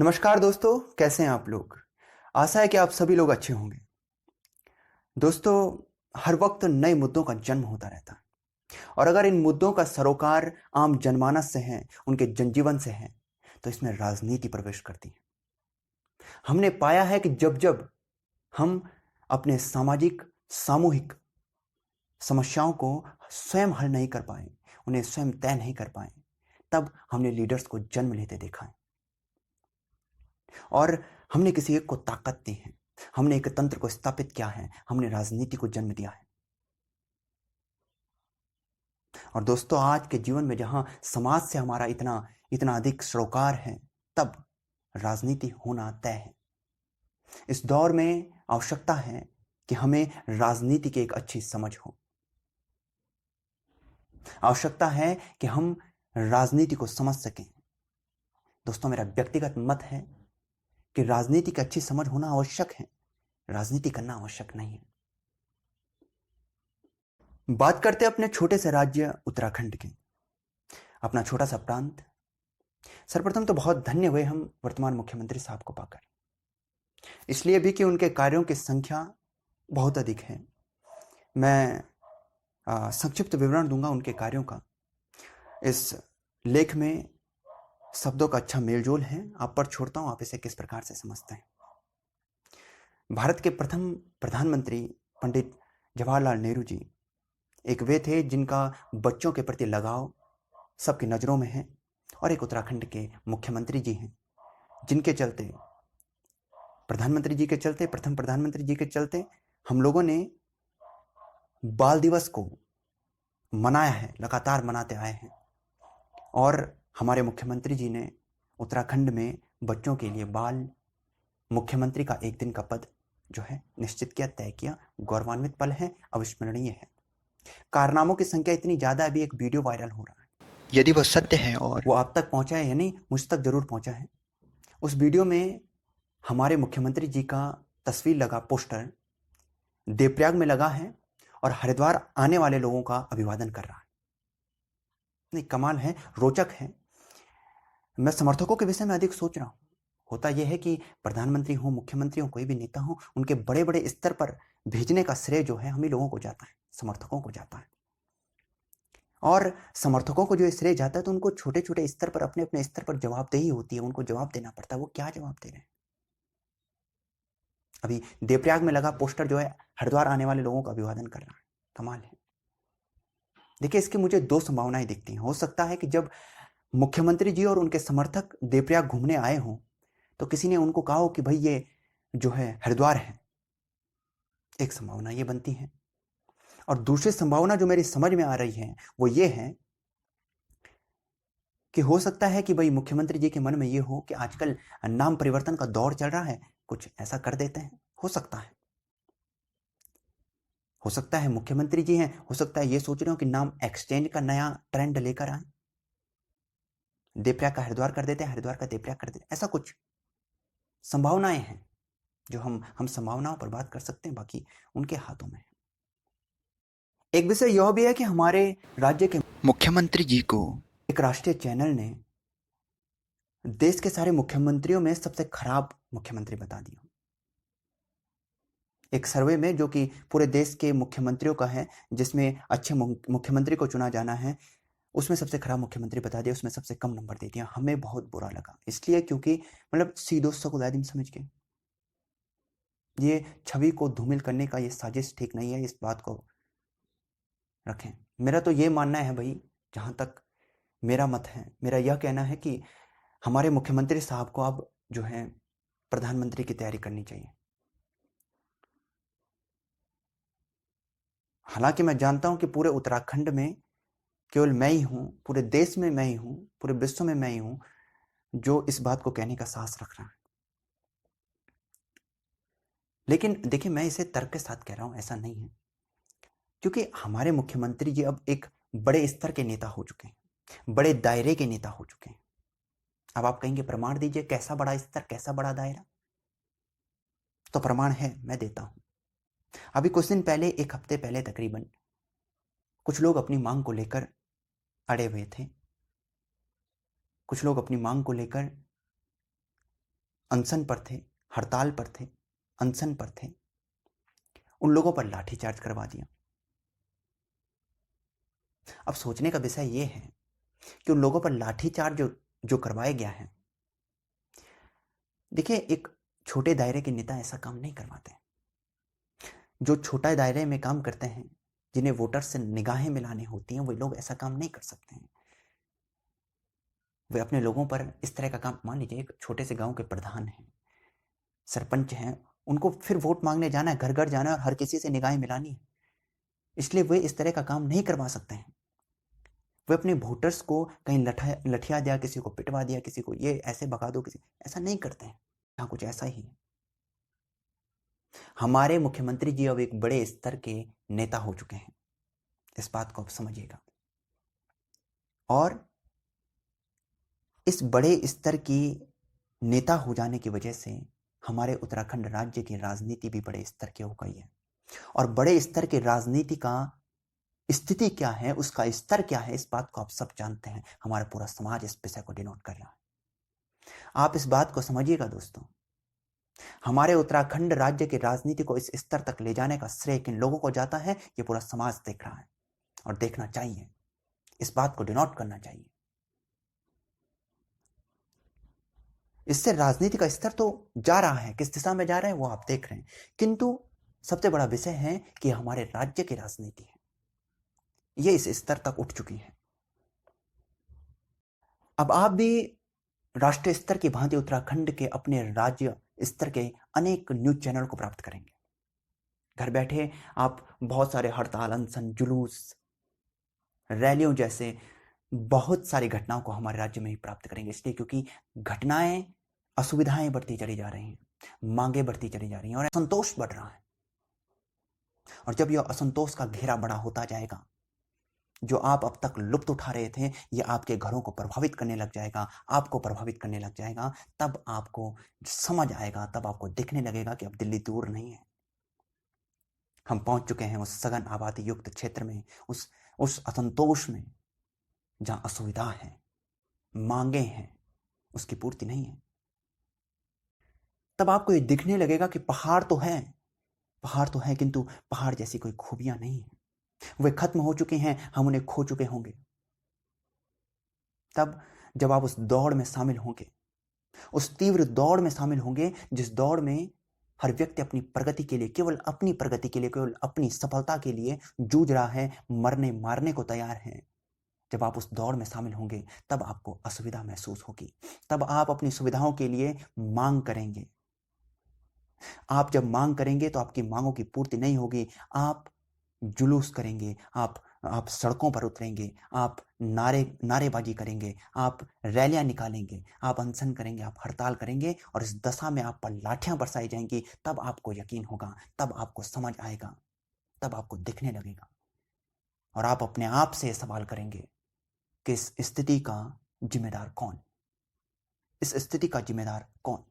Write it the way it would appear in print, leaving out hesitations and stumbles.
नमस्कार दोस्तों, कैसे हैं आप लोग। आशा है कि आप सभी लोग अच्छे होंगे। दोस्तों, हर वक्त नए मुद्दों का जन्म होता रहता है और अगर इन मुद्दों का सरोकार आम जनमानस से है, उनके जनजीवन से है, तो इसमें राजनीति प्रवेश करती है। हमने पाया है कि जब जब हम अपने सामाजिक सामूहिक समस्याओं को स्वयं हल नहीं कर पाए, उन्हें स्वयं तय नहीं कर पाए, तब हमने लीडर्स को जन्म लेते देखा है और हमने किसी एक को ताकत दी है, हमने एक तंत्र को स्थापित किया है, हमने राजनीति को जन्म दिया है। और दोस्तों, आज के जीवन में जहां समाज से हमारा इतना इतना अधिक सरोकार है, तब राजनीति होना तय है। इस दौर में आवश्यकता है कि हमें राजनीति की एक अच्छी समझ हो। आवश्यकता है कि हम राजनीति को समझ सकें। दोस्तों, मेरा व्यक्तिगत मत है कि राजनीति की अच्छी समझ होना आवश्यक है, राजनीति करना आवश्यक नहीं है। बात करते अपने छोटे से राज्य उत्तराखंड के, अपना छोटा सा प्रांत। सर्वप्रथम तो बहुत धन्य हुए हम वर्तमान मुख्यमंत्री साहब को पाकर, इसलिए भी कि उनके कार्यों की संख्या बहुत अधिक है। मैं संक्षिप्त विवरण दूंगा उनके कार्यों का। इस लेख में शब्दों का अच्छा मेलजोल है, आप पर छोड़ता हूं, आप इसे किस प्रकार से समझते हैं। भारत के प्रथम प्रधानमंत्री पंडित जवाहरलाल नेहरू जी एक वे थे जिनका बच्चों के प्रति लगाव सबकी नज़रों में है, और एक उत्तराखंड के मुख्यमंत्री जी हैं जिनके चलते, प्रधानमंत्री जी के चलते, प्रथम प्रधानमंत्री जी के चलते हम लोगों ने बाल दिवस को मनाया है, लगातार मनाते आए हैं। और हमारे मुख्यमंत्री जी ने उत्तराखंड में बच्चों के लिए बाल मुख्यमंत्री का एक दिन का पद जो है निश्चित किया, तय किया। गौरवान्वित पल है, अविस्मरणीय है। कारनामों की संख्या इतनी ज्यादा, अभी एक वीडियो वायरल हो रहा है, यदि वह सत्य है और वो आप तक पहुंचा है या नहीं, मुझ तक जरूर पहुंचा है। उस वीडियो में हमारे मुख्यमंत्री जी का तस्वीर लगा पोस्टर देवप्रयाग में लगा है और हरिद्वार आने वाले लोगों का अभिवादन कर रहा है। नहीं, कमाल है, रोचक है। मैं समर्थकों के विषय में अधिक सोच रहा हूं। होता यह है कि प्रधानमंत्री हो, मुख्यमंत्री हो, कोई भी नेता हो, उनके बड़े बड़े स्तर पर भेजने का श्रेय जो है हम ही लोगों को जाता है, समर्थकों को जाता है। और समर्थकों को जो श्रेय जाता है तो उनको छोटे छोटे स्तर पर, अपने अपने स्तर पर जवाबदेही होती है, उनको जवाब देना पड़ता है। वो क्या जवाब दे रहे हैं? अभी देवप्रयाग में लगा पोस्टर जो है हरिद्वार आने वाले लोगों का अभिवादन कर रहा है। कमाल है। देखिए, इसकी मुझे दो संभावनाएं दिखती हैं। हो सकता है कि जब मुख्यमंत्री जी और उनके समर्थक देवप्रयाग घूमने आए हों तो किसी ने उनको कहा हो कि भाई ये जो है हरिद्वार है। एक संभावना ये बनती है। और दूसरी संभावना जो मेरी समझ में आ रही है वो ये है कि हो सकता है कि भाई मुख्यमंत्री जी के मन में ये हो कि आजकल नाम परिवर्तन का दौर चल रहा है, कुछ ऐसा कर देते हैं। हो सकता है, हो सकता है मुख्यमंत्री जी हैं, हो सकता है ये सोच रहे हो कि नाम एक्सचेंज का नया ट्रेंड लेकर आए, देवप्रयाग का हरिद्वार कर देते हैं, हरिद्वार का देवप्रयाग कर देते हैं। ऐसा कुछ संभावनाएं हैं जो हम संभावनाओं पर बात कर सकते हैं, बाकी उनके हाथों में है। एक विषय यह भी है कि हमारे राज्य के मुख्यमंत्री जी को एक राष्ट्रीय चैनल ने देश के सारे मुख्यमंत्रियों में सबसे खराब मुख्यमंत्री बता दिया। एक सर्वे में जो कि पूरे देश के मुख्यमंत्रियों का है, जिसमें अच्छे मुख्यमंत्री को चुना जाना है, उसमें सबसे खराब मुख्यमंत्री बता दिया, उसमें सबसे कम नंबर दे दिया। हमें बहुत बुरा लगा, इसलिए क्योंकि मतलब सीधो सकुल आदिम समझ के ये छवि को धूमिल करने का ये साजिश ठीक नहीं है, इस बात को रखें। मेरा तो ये मानना है भाई, जहां तक मेरा मत है, मेरा यह कहना है कि हमारे मुख्यमंत्री साहब को अब जो है प्रधानमंत्री की तैयारी करनी चाहिए। हालांकि मैं जानता हूं कि पूरे उत्तराखंड में केवल मैं ही हूं, पूरे देश में मैं ही हूं, पूरे विश्व में मैं ही हूं जो इस बात को कहने का साहस रख रहा है। लेकिन देखिए, मैं इसे तर्क के साथ कह रहा हूं, ऐसा नहीं है, क्योंकि हमारे मुख्यमंत्री जी अब एक बड़े स्तर के नेता हो चुके हैं, बड़े दायरे के नेता हो चुके हैं। अब आप कहेंगे प्रमाण दीजिए, कैसा बड़ा स्तर, कैसा बड़ा दायरा? तो प्रमाण है, मैं देता हूं। अभी कुछ दिन पहले, एक हफ्ते पहले तकरीबन, कुछ लोग अपनी मांग को लेकर अड़े हुए थे। कुछ लोग अपनी मांग को लेकर अनशन पर थे, हड़ताल पर थे, अनशन पर थे, उन लोगों पर लाठीचार्ज करवा दिया। अब सोचने का विषय यह है कि उन लोगों पर लाठीचार्ज जो करवाया गया है, देखिए एक छोटे दायरे के नेता ऐसा काम नहीं करवाते। जो छोटा दायरे में काम करते हैं, जिन्हें वोटर से निगाहें मिलानी होती हैं, वे लोग ऐसा काम नहीं कर सकते हैं। वे अपने लोगों पर इस तरह का काम, मान लीजिए एक छोटे से गांव के प्रधान हैं, सरपंच हैं, उनको फिर वोट मांगने जाना है, घर घर जाना है और हर किसी से निगाहें मिलानी है, इसलिए वे इस तरह का काम नहीं करवा सकते हैं। वे अपने वोटर्स को कहीं लठिया दिया, किसी को पिटवा दिया, किसी को ये ऐसे भगा दो, किसी ऐसा नहीं करते हैं। यहाँ कुछ ऐसा ही है। हमारे मुख्यमंत्री जी अब एक बड़े स्तर के नेता हो चुके हैं, इस बात को आप समझिएगा। और इस बड़े स्तर की नेता हो जाने की वजह से हमारे उत्तराखंड राज्य की राजनीति भी बड़े स्तर की हो गई है। और बड़े स्तर की राजनीति का स्थिति क्या है, उसका स्तर क्या है, इस बात को आप सब जानते हैं। हमारा पूरा समाज इस विषय को डिनोट कर रहा है। आप इस बात को समझिएगा दोस्तों, हमारे उत्तराखंड राज्य की राजनीति को इस स्तर तक ले जाने का श्रेय किन लोगों को जाता है, ये पूरा समाज देख रहा है और देखना चाहिए। इस बात को डिनोट करना चाहिए। इससे राजनीति का स्तर तो जा रहा है, किस दिशा में जा रहा है वो आप देख रहे हैं, किंतु सबसे बड़ा विषय है कि हमारे राज्य की राजनीति है, ये इस स्तर तक उठ चुकी है। अब आप भी राष्ट्रीय स्तर की भांति उत्तराखंड के अपने राज्य स्तर के अनेक न्यूज चैनल को प्राप्त करेंगे। घर बैठे आप बहुत सारे हड़ताल, अनशन, जुलूस, रैलियों जैसे बहुत सारी घटनाओं को हमारे राज्य में ही प्राप्त करेंगे। इसलिए क्योंकि घटनाएं, असुविधाएं बढ़ती चली जा रही हैं, मांगे बढ़ती चली जा रही हैं और असंतोष बढ़ रहा है। और जब यह असंतोष का घेरा बड़ा होता जाएगा, जो आप अब तक लुत्फ उठा रहे थे, ये आपके घरों को प्रभावित करने लग जाएगा, आपको प्रभावित करने लग जाएगा, तब आपको समझ आएगा, तब आपको दिखने लगेगा कि अब दिल्ली दूर नहीं है। हम पहुंच चुके हैं उस सघन आबादी युक्त क्षेत्र में, उस असंतोष में, जहां असुविधा है, मांगे हैं, उसकी पूर्ति नहीं है। तब आपको ये दिखने लगेगा कि पहाड़ तो है, किंतु पहाड़ जैसी कोई खूबियां नहीं है, वे खत्म हो चुके हैं, हम उन्हें खो चुके होंगे। तब जब आप उस दौड़ में शामिल होंगे, उस तीव्र दौड़ में शामिल होंगे, जिस दौड़ में हर व्यक्ति अपनी प्रगति के लिए, केवल अपनी प्रगति के लिए, केवल अपनी सफलता के लिए जूझ रहा है, मरने मारने को तैयार है, जब आप उस दौड़ में शामिल होंगे, तब आपको असुविधा महसूस होगी। तब आप अपनी सुविधाओं के लिए मांग करेंगे। आप जब मांग करेंगे तो आपकी मांगों की पूर्ति नहीं होगी, आप जुलूस करेंगे, आप सड़कों पर उतरेंगे, आप नारेबाजी करेंगे, आप रैलियां निकालेंगे, आप अनशन करेंगे, आप हड़ताल करेंगे और इस दशा में आप पर लाठियां बरसाई जाएंगी। तब आपको यकीन होगा, तब आपको समझ आएगा, तब आपको दिखने लगेगा और आप अपने आप से सवाल करेंगे कि इस स्थिति का जिम्मेदार कौन, इस स्थिति का जिम्मेदार कौन।